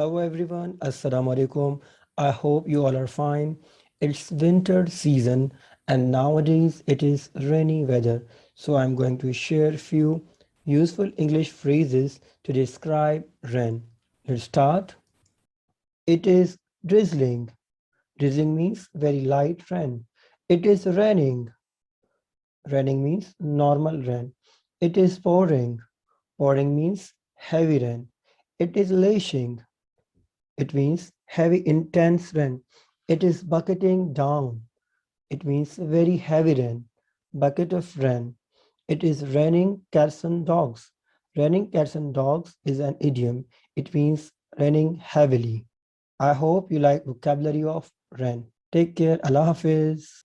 Hello everyone, Assalamu alaikum. I hope you all are fine. It's winter season and nowadays it is rainy weather. So I'm going to share a few useful English phrases to describe rain. Let's start. It is drizzling. Drizzling means very light rain. It is raining. Raining means normal rain. It is pouring. Pouring means heavy rain. It is lashing. It means heavy, intense rain. It is bucketing down. It means very heavy rain. Bucket of rain. It is raining cats and dogs. Raining cats and dogs is an idiom. It means raining heavily. I hope you like vocabulary of rain. Take care. Allah Hafiz.